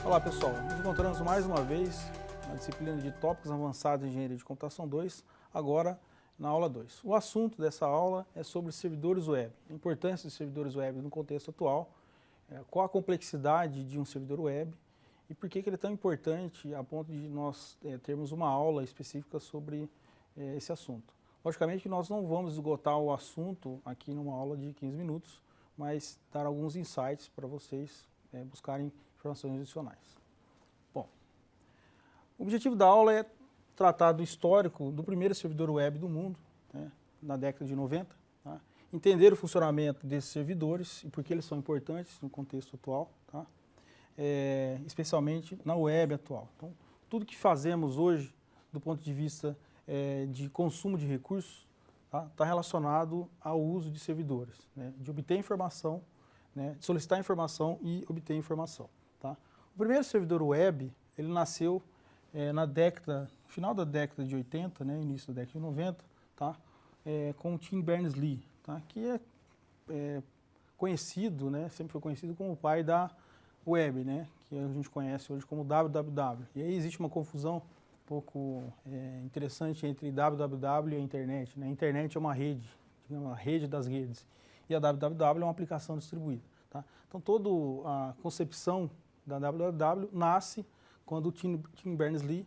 Olá pessoal, nos encontramos mais uma vez na disciplina de Tópicos Avançados em Engenharia de Computação 2, agora na aula 2. O assunto dessa aula é sobre servidores web, a importância dos servidores web no contexto atual, qual a complexidade de um servidor web e por que ele é tão importante a ponto de nós termos uma aula específica sobre esse assunto. Logicamente que nós não vamos esgotar o assunto aqui numa aula de 15 minutos, mas dar alguns insights para vocês buscarem informações adicionais. Bom, o objetivo da aula é tratar do histórico do primeiro servidor web do mundo, né, na década de 90, tá? Entender o funcionamento desses servidores e por que eles são importantes no contexto atual, tá? Especialmente na web atual. Então, tudo que fazemos hoje, do ponto de vista de consumo de recursos, está relacionado ao uso de servidores, né, de obter informação, né, de solicitar informação e obter informação. Tá? O primeiro servidor web, ele nasceu final da década de 80, né, início da década de 90, tá? Com o Tim Berners-Lee, tá? Que é conhecido, né, sempre foi conhecido como o pai da web, né, que a gente conhece hoje como www. E aí existe uma confusão um pouco interessante entre www e a internet, né? A internet é uma rede, digamos, a rede das redes, e a www é uma aplicação distribuída. Tá? Então, toda a concepção da www nasce quando o Tim Berners-Lee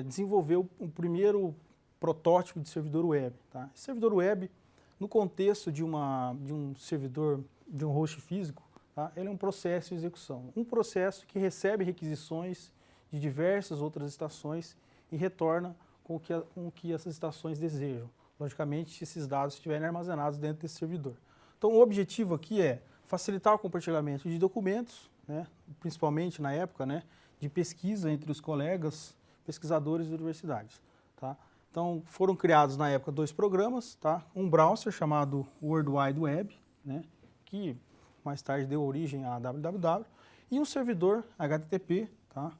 desenvolveu o primeiro protótipo de servidor web. Tá? Esse servidor web, no contexto de um servidor, de um host físico, tá? Ele é um processo de execução. Um processo que recebe requisições de diversas outras estações e retorna com o que essas estações desejam. Logicamente, se esses dados estiverem armazenados dentro desse servidor. Então, o objetivo aqui é facilitar o compartilhamento de documentos, né, principalmente na época, né, de pesquisa entre os colegas pesquisadores de universidades. Tá? Então, foram criados na época 2 programas, tá? Um browser chamado World Wide Web, né, que mais tarde deu origem à www, e um servidor HTTP, tá?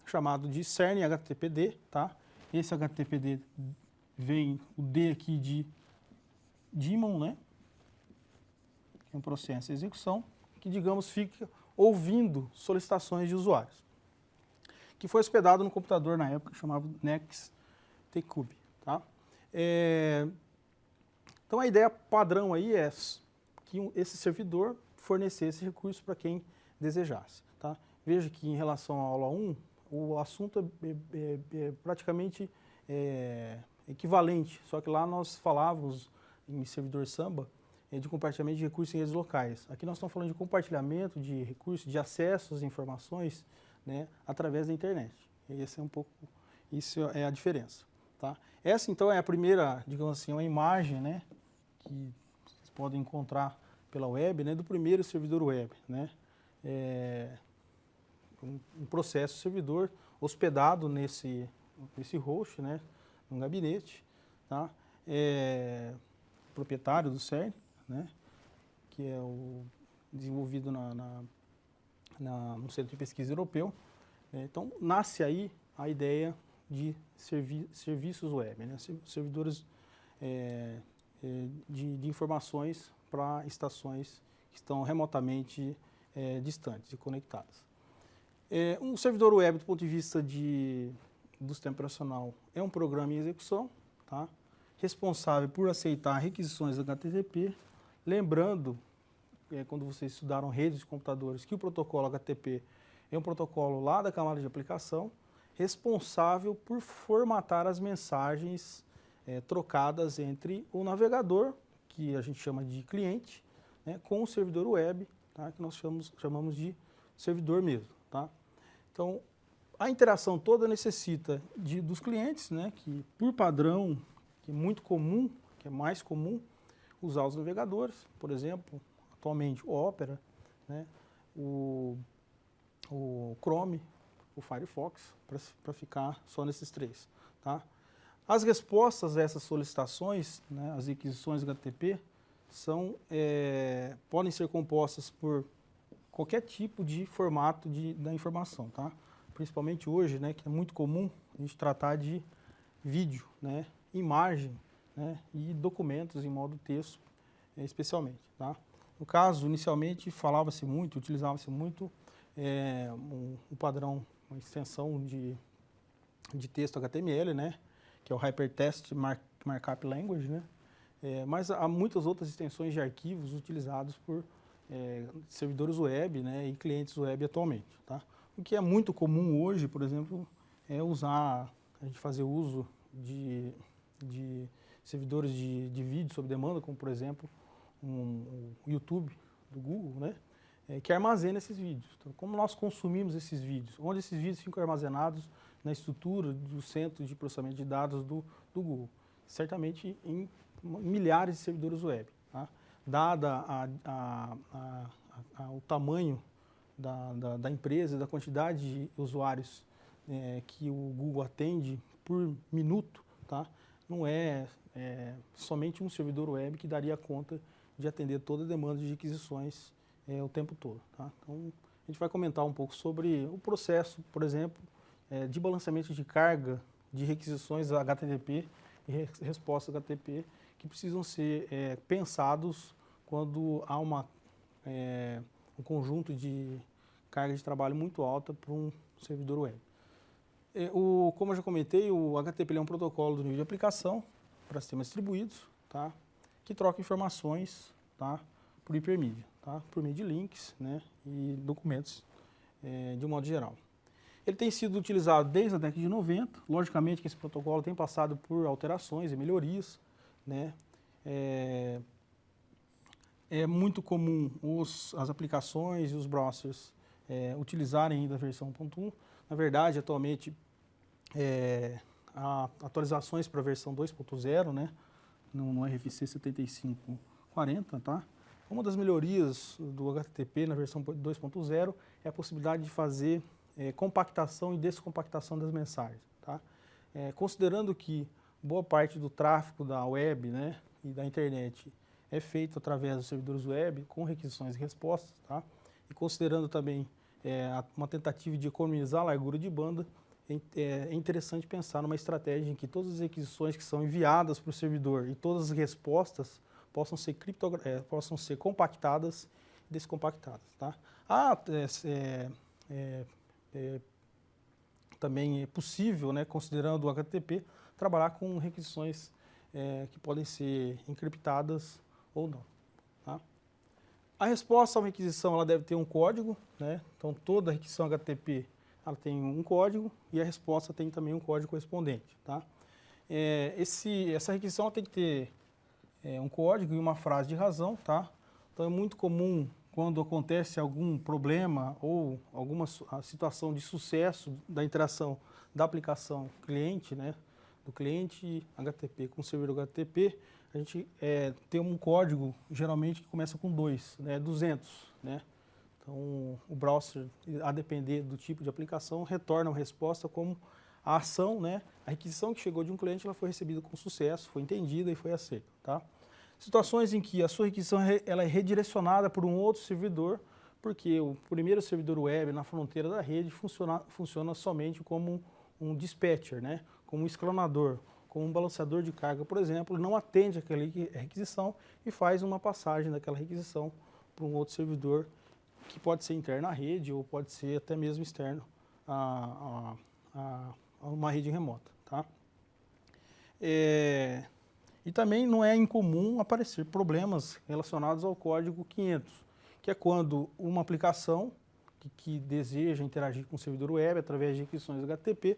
Chamado de CERN HTTPD. Tá? Esse HTTPD vem o D aqui de daemon, né? Que é um processo de execução, que, digamos, fica ouvindo solicitações de usuários, que foi hospedado no computador na época, chamado NextCube. Tá? Então, a ideia padrão aí é que esse servidor fornecesse recursos para quem desejasse. Tá? Veja que, em relação à aula 1, o assunto é praticamente equivalente, só que lá nós falávamos em servidor Samba de compartilhamento de recursos em redes locais. Aqui nós estamos falando de compartilhamento de recursos, de acesso às informações, né, através da internet. Isso é a diferença. Tá? Essa, então, é a primeira, digamos assim, uma imagem, né, que vocês podem encontrar pela web, né, do primeiro servidor web. Né? Um processo servidor hospedado nesse host, né, num gabinete, tá? Proprietário do CERN, né, que é desenvolvido no Centro de Pesquisa Europeu. Então, nasce aí a ideia de serviços web, né, servidores de informações para estações que estão remotamente distantes e conectadas. Um servidor web, do ponto de vista do sistema operacional, é um programa em execução, tá? Responsável por aceitar requisições HTTP, lembrando, quando vocês estudaram redes de computadores, que o protocolo HTTP é um protocolo lá da camada de aplicação, responsável por formatar as mensagens trocadas entre o navegador, que a gente chama de cliente, né, com o servidor web, tá, que nós chamamos de servidor mesmo. Tá? Então, a interação toda necessita dos clientes, né, que por padrão, que é muito comum, que é mais comum, usar os navegadores, por exemplo, atualmente o Opera, né, o Chrome, o Firefox, para ficar só nesses 3. Tá? As respostas a essas solicitações, né, as requisições HTTP, podem ser compostas por qualquer tipo de formato da informação, tá? Principalmente hoje, né, que é muito comum a gente tratar de vídeo, né, imagem, né, e documentos em modo texto, especialmente. Tá? No caso, inicialmente utilizava-se muito um padrão, uma extensão de texto HTML, né, que é o Hypertext Markup Language, né, mas há muitas outras extensões de arquivos utilizados por servidores web, né, e clientes web atualmente, tá? O que é muito comum hoje, por exemplo, é a gente fazer uso de servidores de vídeo sob demanda, como por exemplo o YouTube do Google, né, que armazena esses vídeos. Então, como nós consumimos esses vídeos? Onde esses vídeos ficam armazenados na estrutura do centro de processamento de dados do Google? Certamente em milhares de servidores web. Tá? Dada o tamanho da empresa, da quantidade de usuários que o Google atende por minuto, tá? Não é somente um servidor web que daria conta de atender toda a demanda de aquisições o tempo todo. Tá? Então, a gente vai comentar um pouco sobre o processo, por exemplo, de balanceamento de carga de requisições HTTP e respostas HTTP que precisam ser pensados quando há um conjunto de carga de trabalho muito alta para um servidor web. Como eu já comentei, o HTTP é um protocolo do nível de aplicação para sistemas distribuídos, tá? Que troca informações, tá? Por hipermídia, tá? Por meio de links, né? E documentos de um modo geral. Ele tem sido utilizado desde a década de 90, logicamente que esse protocolo tem passado por alterações e melhorias, né? É muito comum as aplicações e os browsers utilizarem ainda a versão 1.1. Na verdade, atualmente, há atualizações para a versão 2.0, né, no RFC 7540, tá? Uma das melhorias do HTTP na versão 2.0 é a possibilidade de fazer compactação e descompactação das mensagens, tá? Considerando que boa parte do tráfego da web, né, e da internet é feito através dos servidores web com requisições e respostas, tá? E considerando também uma tentativa de economizar a largura de banda, é interessante pensar numa estratégia em que todas as requisições que são enviadas para o servidor e todas as respostas possam ser compactadas e descompactadas, tá? Também é possível, né, considerando o HTTP, trabalhar com requisições que podem ser encriptadas ou não. Tá? A resposta a uma requisição ela deve ter um código, né? Então toda requisição HTTP ela tem um código e a resposta tem também um código correspondente. Tá? Essa requisição ela tem que ter um código e uma frase de razão. Tá? Então é muito comum quando acontece algum problema ou alguma situação de sucesso da interação da aplicação cliente, né? Do cliente HTTP com o servidor HTTP, a gente tem um código, geralmente, que começa com 2, né, 200. Né? Então, o browser, a depender do tipo de aplicação, retorna uma resposta como a ação, né, a requisição que chegou de um cliente, ela foi recebida com sucesso, foi entendida e foi aceita. Tá? Situações em que a sua requisição ela é redirecionada por um outro servidor, porque o primeiro servidor web na fronteira da rede funciona somente como um dispatcher, né, como um escalonador, como um balanceador de carga, por exemplo, não atende aquela requisição e faz uma passagem daquela requisição para um outro servidor que pode ser interno à rede ou pode ser até mesmo externo a uma rede remota. Tá? E também não é incomum aparecer problemas relacionados ao código 500, que é quando uma aplicação que deseja interagir com o servidor web através de requisições HTTP,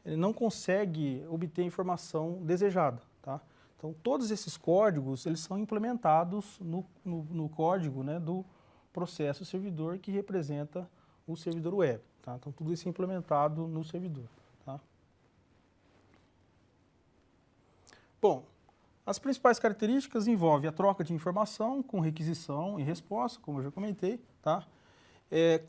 ele não consegue obter a informação desejada. Tá? Então, todos esses códigos eles são implementados no código, né, do processo servidor que representa o servidor web. Tá? Então, tudo isso é implementado no servidor. Tá? Bom, as principais características envolvem a troca de informação com requisição e resposta, como eu já comentei. Tá?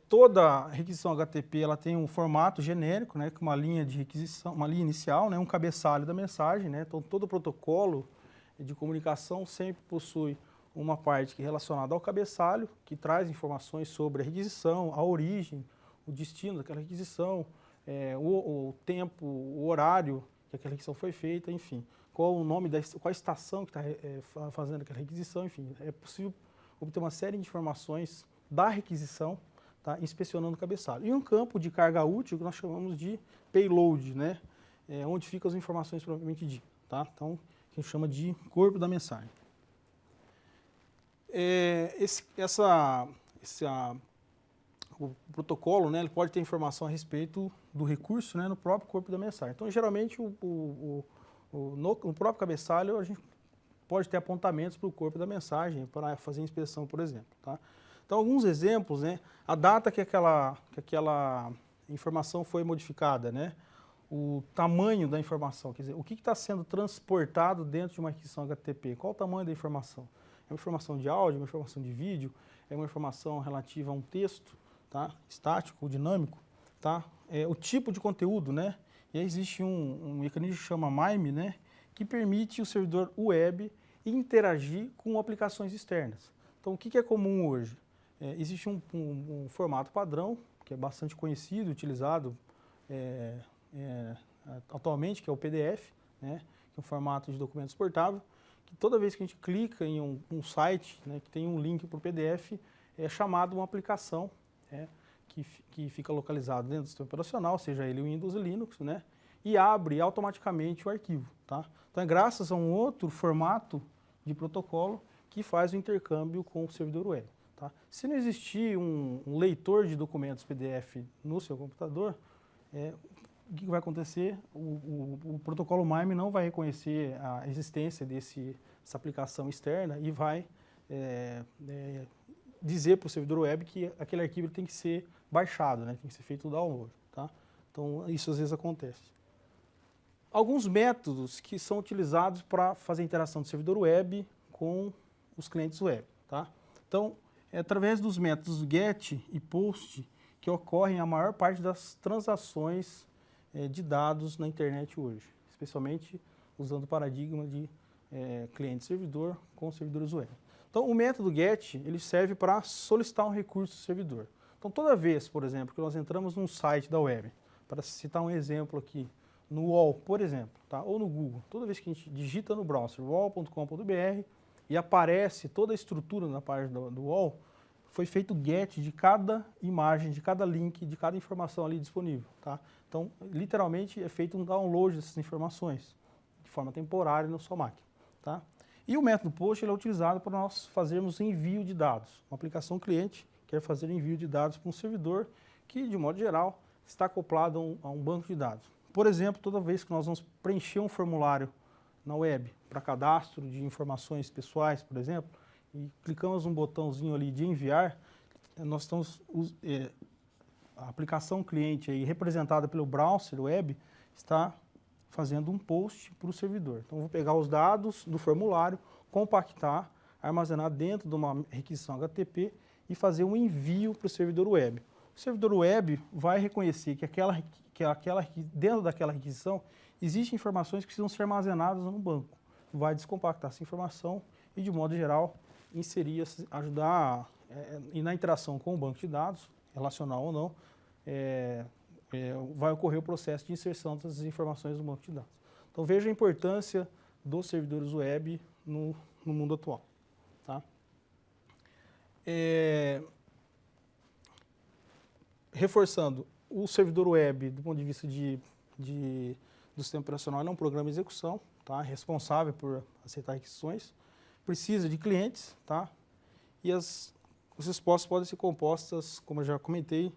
Toda requisição HTTP ela tem um formato genérico, né, com uma linha de requisição, uma linha inicial, né, um cabeçalho da mensagem. Né, então, todo protocolo de comunicação sempre possui uma parte que é relacionada ao cabeçalho, que traz informações sobre a requisição, a origem, o destino daquela requisição, o tempo, o horário que aquela requisição foi feita, enfim, qual o nome qual a estação que está fazendo aquela requisição, enfim, é possível obter uma série de informações da requisição, tá, inspecionando o cabeçalho. E um campo de carga útil que nós chamamos de payload, né, onde ficam as informações propriamente ditas. Tá? Então, que a gente chama de corpo da mensagem. O protocolo, né, ele pode ter informação a respeito do recurso, né, no próprio corpo da mensagem. Então, geralmente, no próprio cabeçalho, a gente pode ter apontamentos para o corpo da mensagem, para fazer inspeção, por exemplo. Tá? Então, alguns exemplos, né, a data que aquela informação foi modificada, né, o tamanho da informação, quer dizer, o que está sendo transportado dentro de uma requisição HTTP, qual o tamanho da informação? É uma informação de áudio, é uma informação de vídeo, é uma informação relativa a um texto, tá? Estático ou dinâmico, tá? O tipo de conteúdo, né? E aí existe um mecanismo que chama MIME, né? Que permite o servidor web interagir com aplicações externas. Então, o que é comum hoje? Existe um formato padrão, que é bastante conhecido, utilizado atualmente, que é o PDF, né? Que é um formato de documento exportável, que toda vez que a gente clica em um site, né, que tem um link para o PDF, é chamado uma aplicação, que fica localizado dentro do sistema operacional, seja ele o Windows ou Linux, né, e abre automaticamente o arquivo. Tá? Então é graças a um outro formato de protocolo que faz o intercâmbio com o servidor web. Tá? Se não existir um leitor de documentos PDF no seu computador, o que vai acontecer? O protocolo MIME não vai reconhecer a existência dessa aplicação externa e vai dizer para o servidor web que aquele arquivo tem que ser baixado, né? Tem que ser feito o download. Tá? Então, isso às vezes acontece. Alguns métodos que são utilizados para fazer a interação do servidor web com os clientes web. Tá? Então, é através dos métodos GET e POST que ocorrem a maior parte das transações de dados na internet hoje, especialmente usando o paradigma de cliente-servidor com servidores web. Então, o método GET ele serve para solicitar um recurso do servidor. Então, toda vez, por exemplo, que nós entramos num site da web, para citar um exemplo aqui, no UOL, por exemplo, tá? Ou no Google, toda vez que a gente digita no browser uol.com.br e aparece toda a estrutura na página do UOL, foi feito GET de cada imagem, de cada link, de cada informação ali disponível. Tá? Então, literalmente, é feito um download dessas informações, de forma temporária na sua máquina. Tá? E o método POST ele é utilizado para nós fazermos envio de dados. Uma aplicação cliente quer fazer envio de dados para um servidor que, de modo geral, está acoplado a um banco de dados. Por exemplo, toda vez que nós vamos preencher um formulário na web para cadastro de informações pessoais, por exemplo, e clicamos um botãozinho ali de enviar, nós estamos, a aplicação cliente aí, representada pelo browser web está fazendo um post para o servidor. Então, eu vou pegar os dados do formulário, compactar, armazenar dentro de uma requisição HTTP e fazer um envio para o servidor web. O servidor web vai reconhecer que dentro daquela requisição existem informações que precisam ser armazenadas no banco. Vai descompactar essa informação e, de modo geral, inserir, ajudar e na interação com o banco de dados, relacional ou não, vai ocorrer o processo de inserção dessas informações no banco de dados. Então veja a importância dos servidores web no mundo atual. Tá? Reforçando, o servidor web, do ponto de vista do sistema operacional, ele é um programa de execução, tá? Responsável por aceitar requisições, precisa de clientes, tá? E as respostas podem ser compostas, como eu já comentei,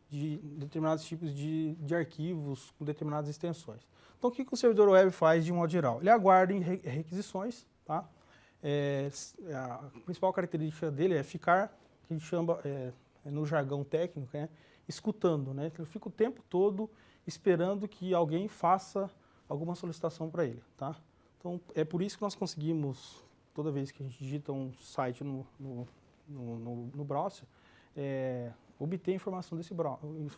de determinados tipos de arquivos com determinadas extensões. Então, o que o servidor web faz de modo geral? Ele aguarda em requisições, tá? A principal característica dele é ficar, que a gente chama, no jargão técnico, escutando, né? Ele fica o tempo todo esperando que alguém faça alguma solicitação para ele, tá? Então, é por isso que nós conseguimos, toda vez que a gente digita um site no browser, obter informação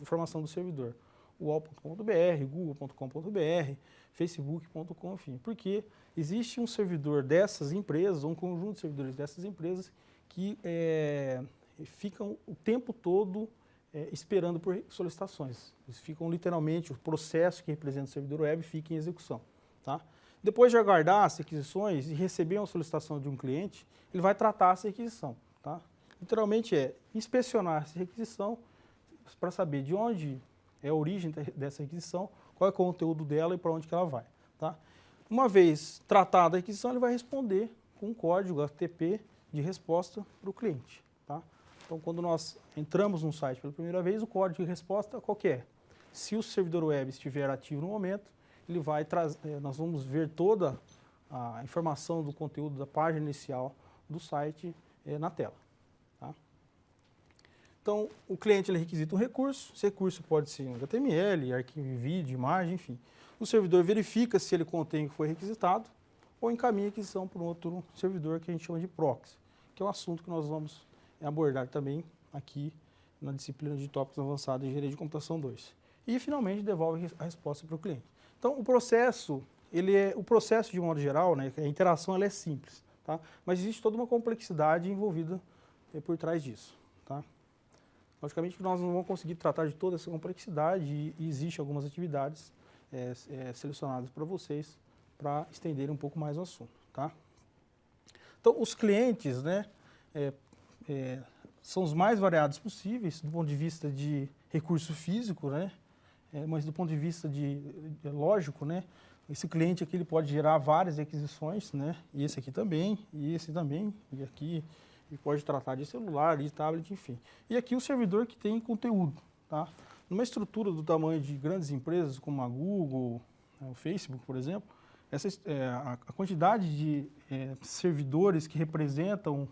informação do servidor. uol.com.br, google.com.br, facebook.com, enfim. Porque existe um servidor dessas empresas, um conjunto de servidores dessas empresas que ficam o tempo todo esperando por solicitações. Eles ficam literalmente, o processo que representa o servidor web fica em execução. Tá? Depois de aguardar as requisições e receber uma solicitação de um cliente, ele vai tratar essa requisição. Tá? Literalmente inspecionar essa requisição, para saber de onde é a origem dessa requisição, qual é o conteúdo dela e para onde que ela vai. Tá? Uma vez tratada a requisição, ele vai responder com um código HTTP de resposta para o cliente. Tá? Então, quando nós entramos no site pela primeira vez, o código de resposta qual que é? Se o servidor web estiver ativo no momento, ele vai nós vamos ver toda a informação do conteúdo da página inicial do site na tela. Tá? Então, o cliente ele requisita um recurso, esse recurso pode ser um HTML, arquivo em vídeo, imagem, enfim. O servidor verifica se ele contém o que foi requisitado ou encaminha a requisição para um outro servidor que a gente chama de proxy, que é um assunto que nós vamos abordar também aqui na disciplina de tópicos avançados em engenharia de computação 2. E, finalmente, devolve a resposta para o cliente. Então, o processo de modo geral, né, a interação ela é simples, tá? Mas existe toda uma complexidade envolvida por trás disso. Tá? Logicamente que nós não vamos conseguir tratar de toda essa complexidade e existem algumas atividades selecionadas para vocês para estenderem um pouco mais o assunto. Tá? Então, os clientes, né, são os mais variados possíveis do ponto de vista de recurso físico, né? Mas do ponto de vista lógico, né? Esse cliente aqui ele pode gerar várias requisições, né? E esse aqui também, e esse também, e aqui ele pode tratar de celular, de tablet, enfim. E aqui o servidor que tem conteúdo, tá? Numa estrutura do tamanho de grandes empresas como a Google, o Facebook, por exemplo, a quantidade de servidores que representam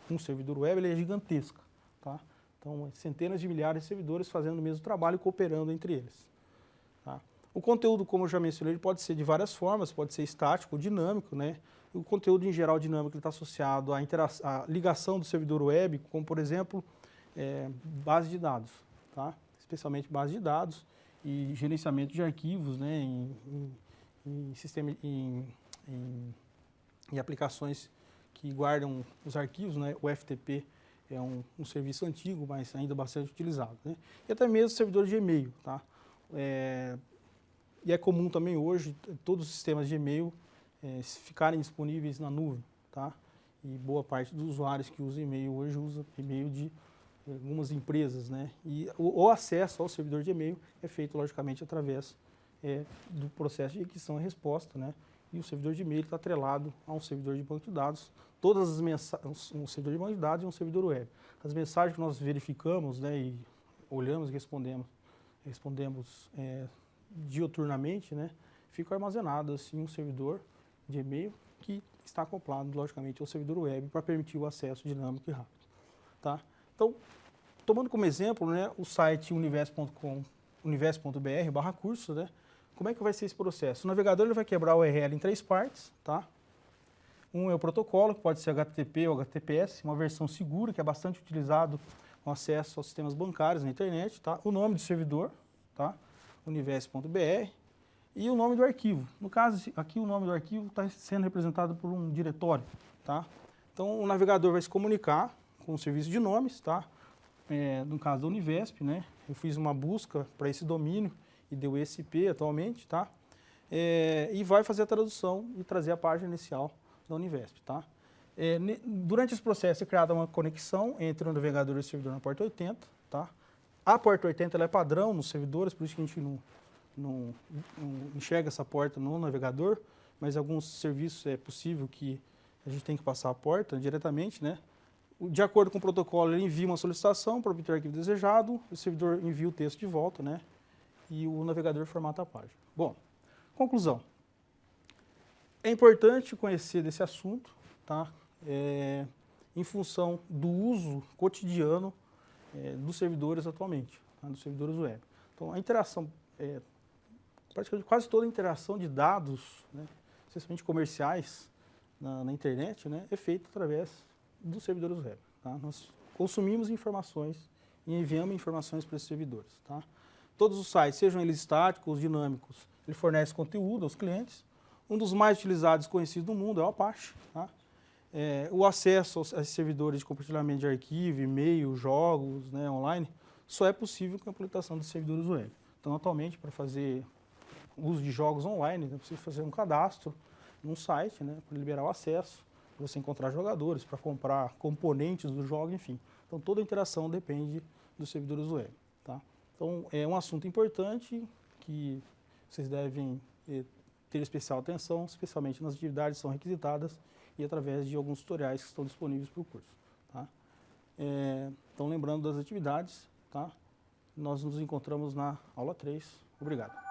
um servidor web ele é gigantesca, tá? Então, centenas de milhares de servidores fazendo o mesmo trabalho e cooperando entre eles. Tá? O conteúdo, como eu já mencionei, ele pode ser de várias formas, pode ser estático ou dinâmico, né? O conteúdo, em geral, dinâmico está associado à ligação do servidor web, como, por exemplo, base de dados, tá? Especialmente base de dados e gerenciamento de arquivos, né? Em aplicações que guardam os arquivos, né? O FTP é um serviço antigo, mas ainda bastante utilizado. Né? E até mesmo servidores de e-mail. Tá? E é comum também hoje todos os sistemas de e-mail ficarem disponíveis na nuvem. Tá? E boa parte dos usuários que usam e-mail hoje usa e-mail de algumas empresas. Né? E o acesso ao servidor de e-mail é feito, logicamente, através do processo de requisição e resposta. Né? E o servidor de e-mail está atrelado a um servidor de banco de dados. Todas as mensagens, um servidor de banco de dados e um servidor web. As mensagens que nós verificamos, né, e olhamos e respondemos diuturnamente, né, ficam armazenadas em um servidor de e-mail que está acoplado, logicamente, ao servidor web para permitir o acesso dinâmico e rápido. Tá? Então, tomando como exemplo, né, o site universo.br/curso, né, como é que vai ser esse processo? O navegador ele vai quebrar o URL em 3 partes, tá? Um é o protocolo, que pode ser HTTP ou HTTPS, uma versão segura, que é bastante utilizado com acesso aos sistemas bancários na internet, tá? O nome do servidor, tá? universo.br, e o nome do arquivo. No caso, aqui o nome do arquivo está sendo representado por um diretório, tá? Então, o navegador vai se comunicar com o serviço de nomes, tá? No caso da Univesp, né? Eu fiz uma busca para esse domínio e deu ESP atualmente, tá? E vai fazer a tradução e trazer a página inicial da Univesp, tá? Durante esse processo é criada uma conexão entre o navegador e o servidor na porta 80, tá? A porta 80 ela é padrão nos servidores, por isso que a gente não enxerga essa porta no navegador, mas alguns serviços é possível que a gente tem que passar a porta diretamente, né? De acordo com o protocolo, ele envia uma solicitação para obter o arquivo desejado, o servidor envia o texto de volta, né? E o navegador formata a página. Bom, conclusão. É importante conhecer desse assunto, tá? Em função do uso cotidiano dos servidores atualmente, tá? Dos servidores web. Então, a interação, praticamente quase toda a interação de dados, né, especialmente comerciais, na internet, né, é feita através dos servidores web. Tá? Nós consumimos informações e enviamos informações para esses servidores. Tá? Todos os sites, sejam eles estáticos ou dinâmicos, ele fornece conteúdo aos clientes. Um dos mais utilizados e conhecidos do mundo é o Apache. Tá? O acesso aos servidores de compartilhamento de arquivo, e-mail, jogos, né, online, só é possível com a implementação dos servidores web. Então, atualmente, para fazer uso de jogos online, é preciso fazer um cadastro num site, né, para liberar o acesso, para você encontrar jogadores, para comprar componentes do jogo, enfim. Então, toda a interação depende dos servidores web. Tá? Então, é um assunto importante que vocês devem ter especial atenção, especialmente nas atividades que são requisitadas e através de alguns tutoriais que estão disponíveis para o curso. Tá? Então, lembrando das atividades, tá? Nós nos encontramos na aula 3. Obrigado.